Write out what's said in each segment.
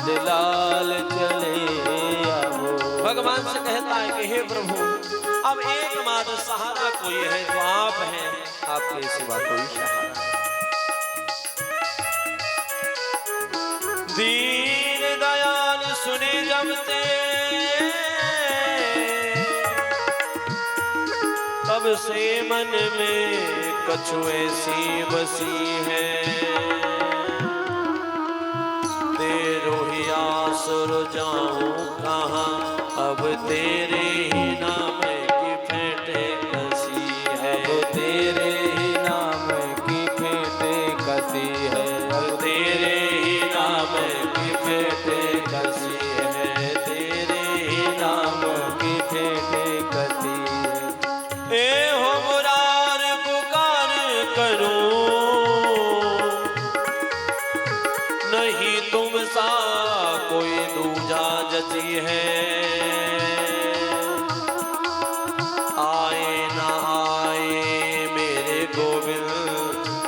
नंदलाल चले आओ। भगवान से कहता है कि हे प्रभु, अब एकमात्र सहारा कोई है तो आप हैं, आपके सिवा कोई सहारा। दीन दयाल सुने जब ते, तब से मन में कछु ऐसी बसी है, तेरो ही आसुर जाऊं कहाँ, अब तेरे ही नाम की फेंटे कसी है, अब तेरे ही नाम की फेंटे कसी है, अब तेरे ही नाम की फेंटे कसी है, तेरे ही नाम की फेंटे कसी है। ए हो मुरार पुकार करूं, नहीं तुम सा कोई दूजा जची है, आए ना आए मेरे गोविंद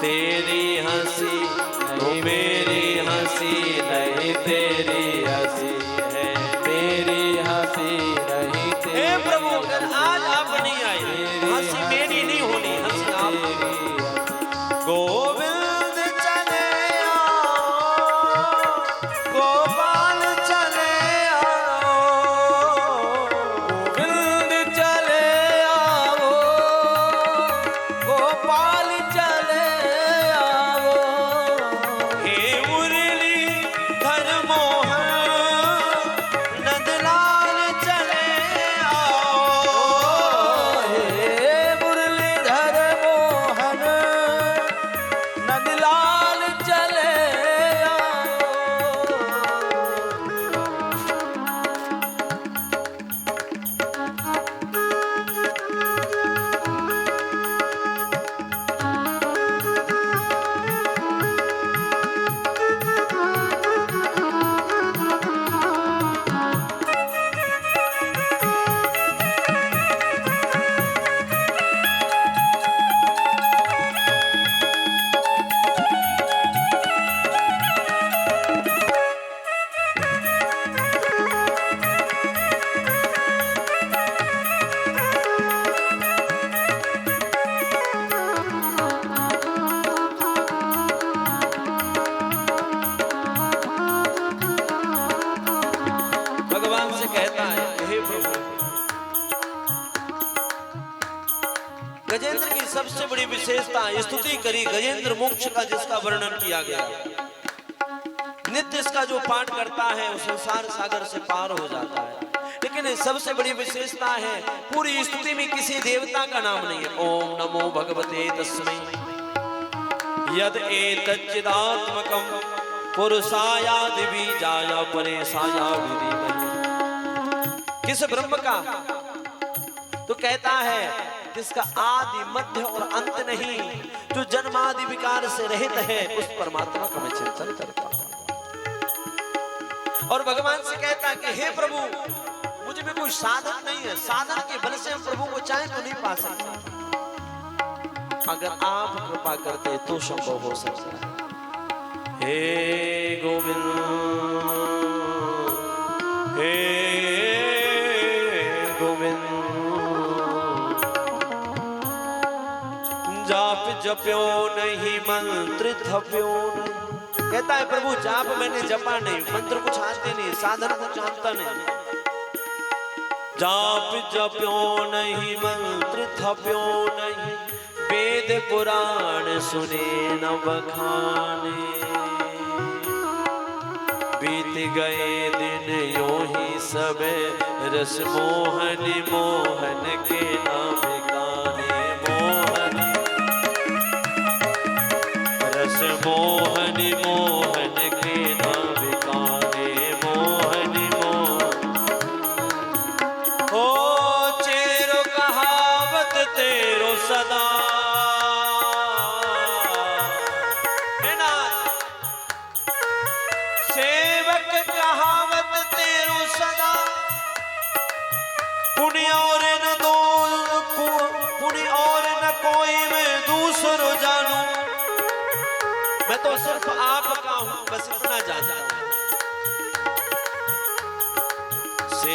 तेरी हंसी, तो मेरी हंसी नहीं तेरी हंसी है, मेरी हंसी नहीं तेरी। हे प्रभु, अगर आज आप नहीं आए, हंसी मेरी नहीं होनी, हंसी आप। गोविंद चले आओ, गोपाल चले आओ, गोविंद चले आओ, गोपाल चले आओ, हे मुरलीधर मोहन नंदलाल चले आओ, हे मुरलीधर मोहन नंदलाल चले आओ। भगवान से कहता है हे प्रभु, गजेंद्र की सबसे बड़ी विशेषता स्तुति करी गजेंद्र मोक्ष का, जिसका वर्णन किया गया। नित्य इसका जो पाठ करता है वो संसार सागर से पार हो जाता है, लेकिन सबसे बड़ी विशेषता है पूरी स्तुति में किसी देवता का नाम नहीं है। ओम नमो भगवते तस्मै यद एतच्चिदात्मकं पुरुषायादि बीजाय परेशाया विधिमहि। किस ब्रह्म का? तो कहता है जिसका आदि मध्य और अंत नहीं, जो जन्मादि विकार से रहित है, उस परमात्मा का मैं चिंतन करता हूं। और भगवान से कहता है कि हे प्रभु, मुझ में कोई साधन नहीं है, साधन के बल से हम प्रभु को चाहे तो नहीं पा सकते, अगर आप कृपा करते तो संभव हो सकता है। हे गोविंद, हे गोविंद, जाप जप्यो नहीं मंत्र थप्यो नहीं। कहता है प्रभु, जाप मैंने जपा नहीं, मंत्र कुछ आते नहीं, साधन कुछ जानता नहीं। जाप जप्यो नहीं मंत्र थप्यो नहीं, वेद पुराण सुने न बखाने। बीत गए दिन यूं ही सबे, रस मोहन मोहन के नाम गाने। मोहन रस मोहन मोहन के नाम गाने। मोहन मोहन ओ चेरो कहावत तेरो सदा, सेवक कहावत तेरो सदा, पुण्य और न दो, पुण्य और न कोई मैं दूसरो जानू। मैं तो सिर्फ आपका हूं, बस इतना जानता हूं।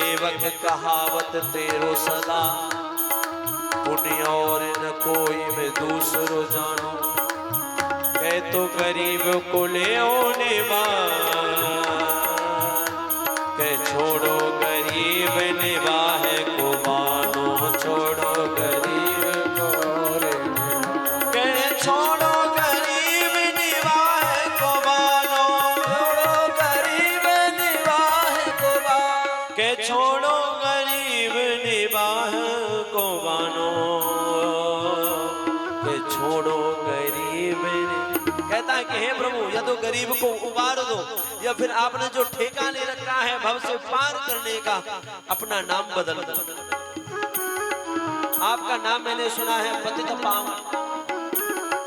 सेवक कहावत तेरो सदा, पुण्य और न कोई में दूसरो जानो। कह तो गरीब को ले ओने कह छोड़ो गरीब निवाह को मानो, छोड़ो गरीब को रे कह छोड़ो गरीब निवाह को मानो, छोड़ो गरीब निवाह को मानो, कह छोड़ो गरीब निवाह को मानो, कह छोड़ो गरीब। कहता है कि हे प्रभु, या तो गरीब को उबार दो, या फिर आपने जो ठेका ले रखा है भव से पार करने का, अपना नाम बदल दो। आपका नाम मैंने सुना है पतित पावन,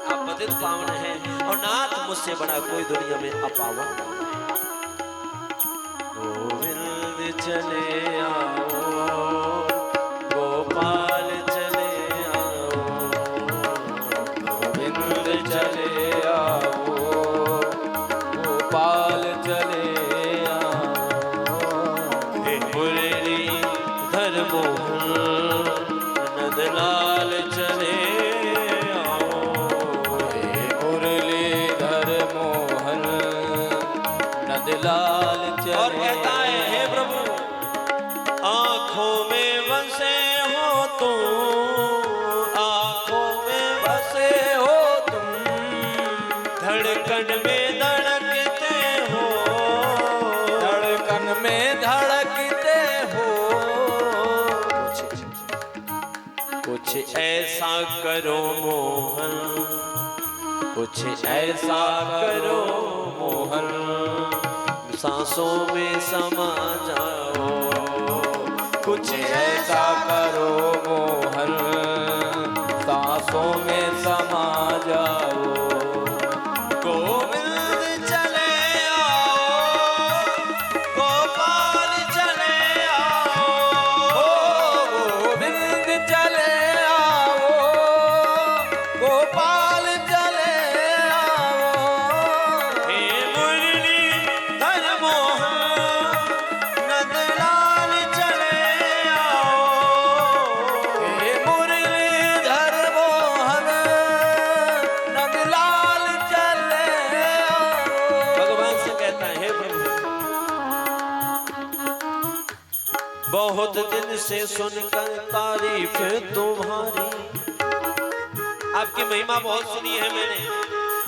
आप पतित पावन हैं, और नाथ मुझसे बड़ा कोई दुनिया में अपावन। गोविंद चले आओ, गोपाल चले आओ, गोविंद चले आओ, गोपाल चले आओ। हे मुरली धर मोहन नंदलाल चले आओ, हे मुरली धर मोहन नंदलाल चले। और कहता है हे प्रभु, आंखों में बसे हो तुम, आंखों में बसे हो तुम, धड़कन में धड़कते हो, धड़कन में धड़कते हो। कुछ ऐसा करो मोहन, कुछ ऐसा करो मोहन, सांसों में समा जाओ, कुछ ऐसा करो मोहन, सांसों में समा जाओ। गोविंद चले आओ, गोपाल चले आओ, गोविंद चले आओ, गोपाल चले आओ। हे मुरली धर मोहन नंदलाल चले आओ, हे मुरलीधर मोहन नंदलाल चले आओ। भगवान से कहता है हे प्रभु, बहुत दिन से सुनकर तारीफ तुम्हारी, आपकी महिमा बहुत सुनी है मैंने,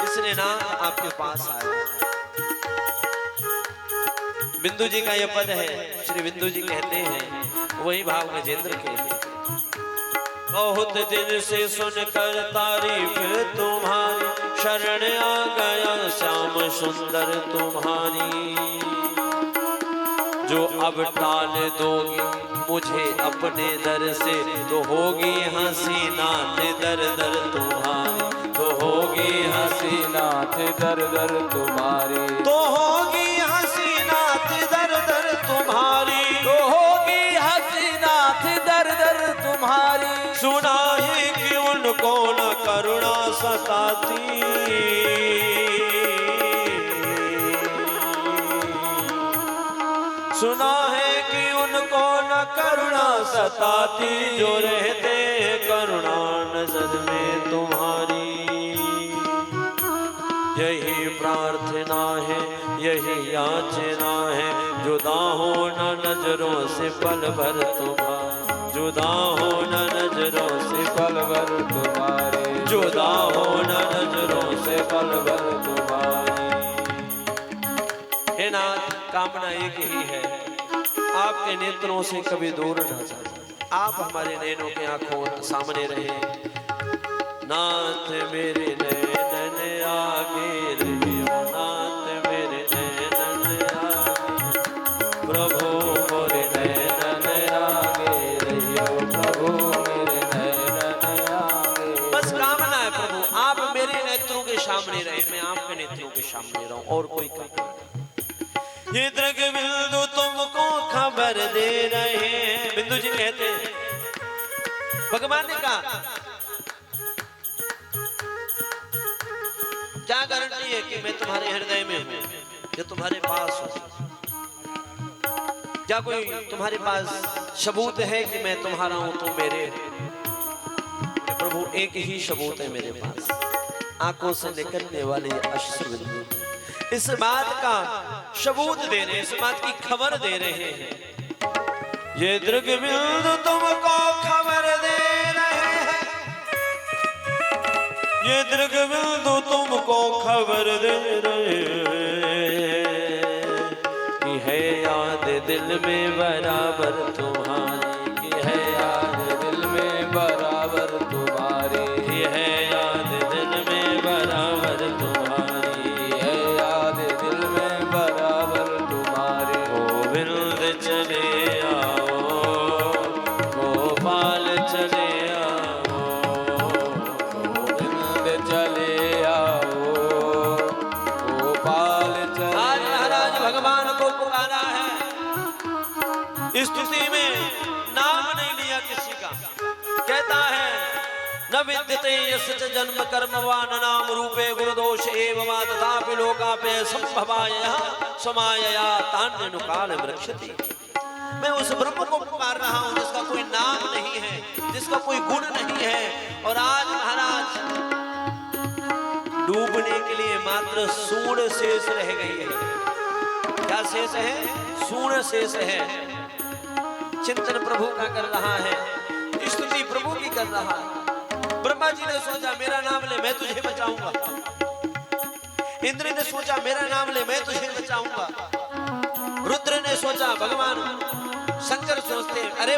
इसलिए ना आपके पास आया। बिंदु जी का यह पद है, श्री बिंदु जी कहते हैं, वही भाव गजेंद्र के हैं। बहुत दिन से सुनकर तारीफ तुम्हारी, शरण आ गया श्याम सुंदर तुम्हारी। जो अब टाल दोगी मुझे अपने दर से, तो होगी हंसी नाथ दर दर तुम्हारी, तो होगी हंसी नाथ दर दर तुम्हारी, तो होगी हंसी नाथ दर दर तुम्हारी, तो होगी हंसी नाथ दर दर तुम्हारी। सुना है कि उनको न करुणा सताती, सुना है कि उनको न करुणा सताती, जो रहते करुणा नजर में तुम्हारी। यही प्रार्थना है, यही याचना है, जुदा हो न नजरों से पल भर तुम्हारे, जुदा हो न नजरों से पल भर तुम्हारे, जुदा हो न नजरों से पल भर तुम्हारी। हे नाथ, कामना एक ही है, आपके नेत्रों से कभी दूर न जाए, आप हमारे नैनों के आंखों सामने रहे। नाथ मेरे नैनन आगे रहियो, नाथ मेरे नैनन आगे, प्रभु मोरे नैनन आगे रहियो, प्रभु मेरे नैनन आगे। बस कामना है प्रभु, आप मेरे नेत्रों के सामने रहे, मैं आपके नेत्रों के सामने रहूं, और कोई कामना नहीं। ये दृग बिंदु तुमको खबर दे रहे हैं, बिंदु जी कहते हैं, भगवान ने कहा क्या गारंटी है कि मैं तुम्हारे हृदय में हूं या तुम्हारे पास हूं? क्या कोई तुम्हारे पास सबूत है कि मैं तुम्हारा हूं तुम मेरे? प्रभु एक ही सबूत है मेरे पास, आंखों से निकलने वाले अश्रु बिंदु इस बात का सबूत दे रहे हैं, इस बात की खबर दे रहे हैं। ये दृग बिंदु तुमको खबर दे रहे हैं, ये दृग बिंदु तुमको खबर दे रहे हैं कि है याद दिल में बराबर तुम्हारी, कि है याद दिल में बराबर तुम्हारी, कि है याद दिल में बराबर तुम्हारी, है याद दिल में बराबर तुम्हारे। गोविंद चले आओ, गोपाल चले आओ, गोविंद चले आओ, गोपाल चले। आज महाराज भगवान को पुकारा है, स्तुति में नाम नहीं लिया किसी का। कहता है न विद्यते यस्य च जन्म कर्म वा न नाम रूपे गुरुदोष एव वा तथापि लोकापे संभवाय समायया तान्यनुकाल वृक्षति। मैं उस ब्रह्म को पुकार रहा हूं जिसका कोई नाम नहीं है, जिसका कोई गुण नहीं है। और आज महाराज डूबने के लिए मात्र सूर्ण शेष रह गई है। क्या शेष है? सूर्ण शेष है। चिंतन प्रभु का कर रहा है, स्तुति प्रभु की कर रहा है। ब्रह्मा जी ने सोचा मेरा नाम ले मैं तुझे बचाऊंगा, इंद्र ने सोचा मेरा नाम ले मैं तुझे बचाऊंगा, रुद्र ने सोचा, भगवान शंकर सोचते अरे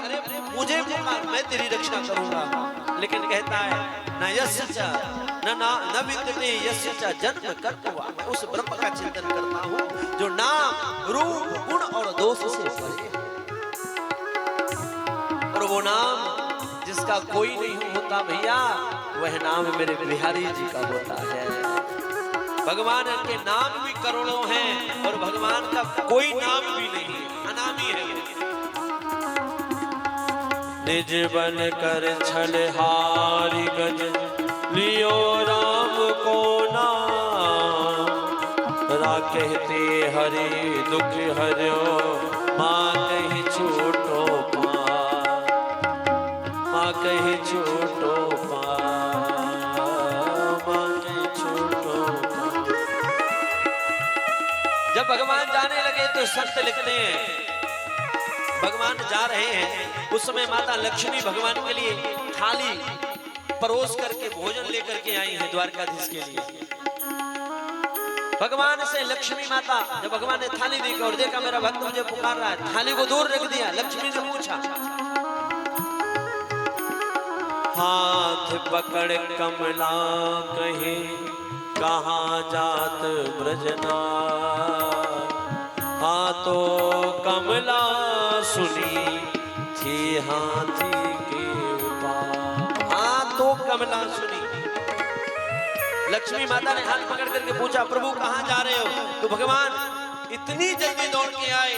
मुझे पुकार मैं तेरी रक्षा करूंगा। लेकिन कहता है न यस्य च न विद्यते यस्य च जन्म कर्म वा। मैं उस ब्रह्म का चिंतन करता हूं जो नाम रूप गुण और दोष से परे है। और वो नाम जिसका कोई नहीं होता भैया, वह नाम मेरे बिहारी जी का होता है। भगवान के नाम भी करोड़ों हैं और भगवान का कोई नाम भी नहीं, अनामी है। निज बन कर छलहारी गज लियो राम को नाम, राखते हरि दुख हरियो मां कहीं छूटो कहीं छूटो छूटो। जब भगवान जाने लगे तो संत लिखते हैं भगवान जा रहे हैं, उस समय माता लक्ष्मी भगवान के लिए थाली परोस करके भोजन लेकर के आई है द्वारकाधीश के लिए। भगवान से लक्ष्मी माता जब भगवान ने थाली देखी और देखा मेरा भक्त मुझे पुकार रहा है, थाली को दूर रख दिया। लक्ष्मी ने पूछा, हाथ पकड़ कमला कहे कहाँ जात ब्रजना, हाथों कमला सुनी थी हाथी के उपाय। हाथों कमला सुनी, लक्ष्मी माता ने हाथ पकड़ करके पूछा प्रभु कहाँ जा रहे हो? तो भगवान इतनी जल्दी दौड़ के आए,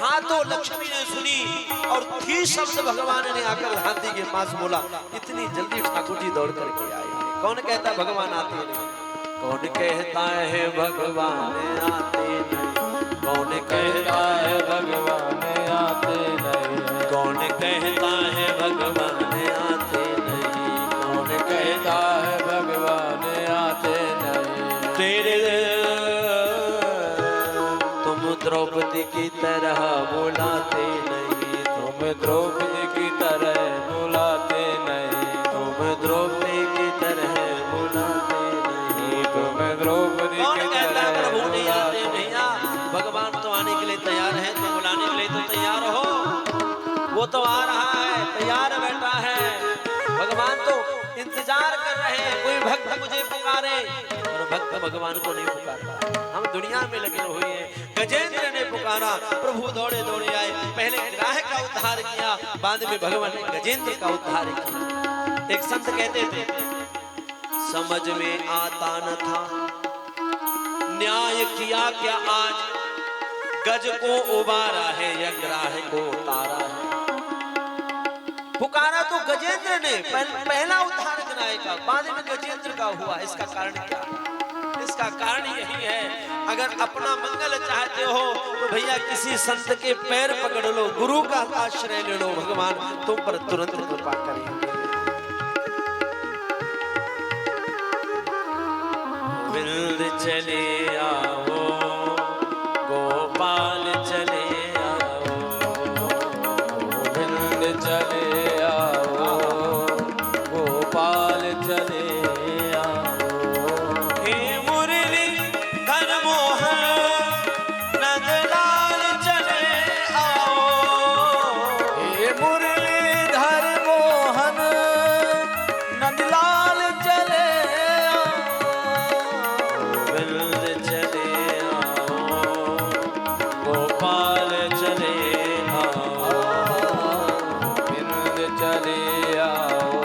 हाथों लक्ष्मी ने सुनी और थी शब्द भगवान ने आकर हाथी के पास बोला। इतनी जल्दी ठाकुर जी दौड़ करके आए। कौन कहता भगवान आते नहीं? कौन कहता है भगवान आते नहीं? कौन कहता है भगवान आते नहीं? कौन कहता है भगवान आते नहीं? कौन कहता है भगवान आते नहीं? तेरे द्रौपदी की तरह बुलाते नहीं, तुम द्रौपदी की तरह बुलाते नहीं, तुम द्रौपदी की तरह बुलाते नहीं, तुम द्रौपदी की तरह प्रभु नहीं आते भैया। भगवान तो आने के लिए तैयार है, तो बुलाने के लिए तो तैयार हो। वो तो आ रहा है, तैयार बैठा है। भगवान तो इंतजार कर रहे हैं कोई भक्त मुझे पुकारे, और भक्त भगवान को नहीं पुकारता। हम दुनिया में लगे हुए हैं। गजेंद्र ने पुकारा, प्रभु दौड़े दौड़े आए। पहले ग्राह का उद्धार किया, बाद में भगवान ने गजेंद्र का उद्धार किया। एक संत कहते थे समझ में आता न था न्याय किया क्या आज, गज को उबारा है या ग्राह को उतारा है। पुकारा तो गजेंद्र ने, पहला उद्धार न्याय का, बाद में गजेंद्र का हुआ। इसका कारण क्या है? इसका इसका कारण यही है, अगर अपना मंगल चाहते हो तो भैया किसी संत के पैर पकड़ लो, गुरु का आश्रय ले लो, भगवान तुम पर तुरंत कृपा करेंगे। गोविंद चले आओ, गोपाल चले आओ, गोविंद चले आओ, गोपाल चले आओ। हे मुरली धर मोहन नंदलाल चले आओ, हे मुरलीधर मोहन नंदलाल चले गोविंद चले आओ, गोपाल चले आओ, गोविंद चले आओ,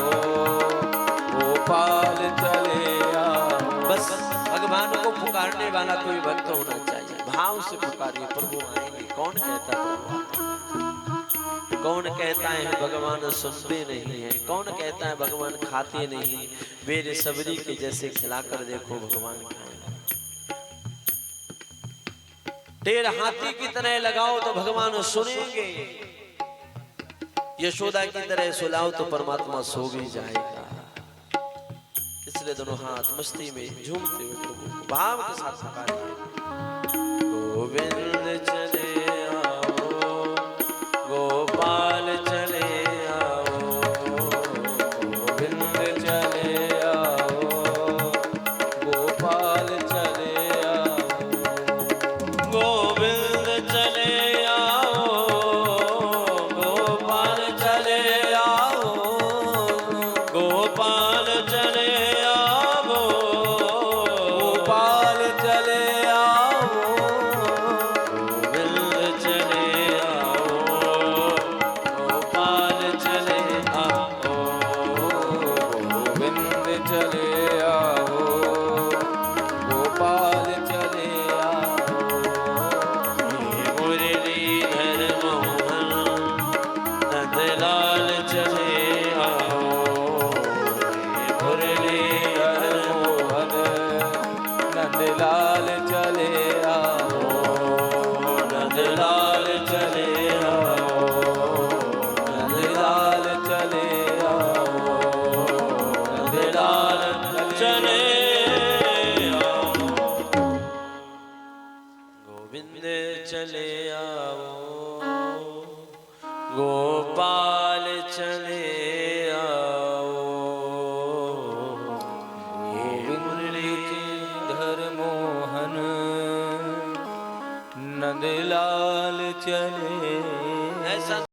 गोपाल चले आओ। बस भगवान को पुकारने वाला कोई भक्त होना चाहिए, भाव से पुकारिए, प्रभु आएंगे। कौन कहता है प्रभु आएंगे? कौन कहता है भगवान सुनते नहीं है? कौन कहता है भगवान खाते नहीं? मेरे सबरी के जैसे खिलाकर देखो भगवान खाएंगे। टेढ़ हाथी की तरह लगाओ तो भगवान सुनेंगे, यशोदा की तरह सुलाओ तो परमात्मा सो भी जाएगा। इसलिए दोनों हाथ मस्ती में झूमते हुए प्रभु को भाव के साथ पुकारिए। गोविंद चले आओ, गोपाल चले आओ, गोविंद चले आओ, गोपाल चले आओ। गोविंद चले आओ, गोपाल चले आओ, गोपाल चले आओ, गोपाल चले आओ, गोविंद चले आओ, गोपाल चले आओ, गोविंद चले आओ, गोपाल चले आओ। हे मुरलीधर मोहन नंदलाल चले आओ, हे मुरलीधर मोहन नंदलाल चले आओ, नंदलाल चले आओ, नंदलाल चले आओ, नंदलाल चले आओ। गोविंद चले आओ, गोपाल चले आओ, हे मुरलीधर मोहन नंदलाल चले ऐसा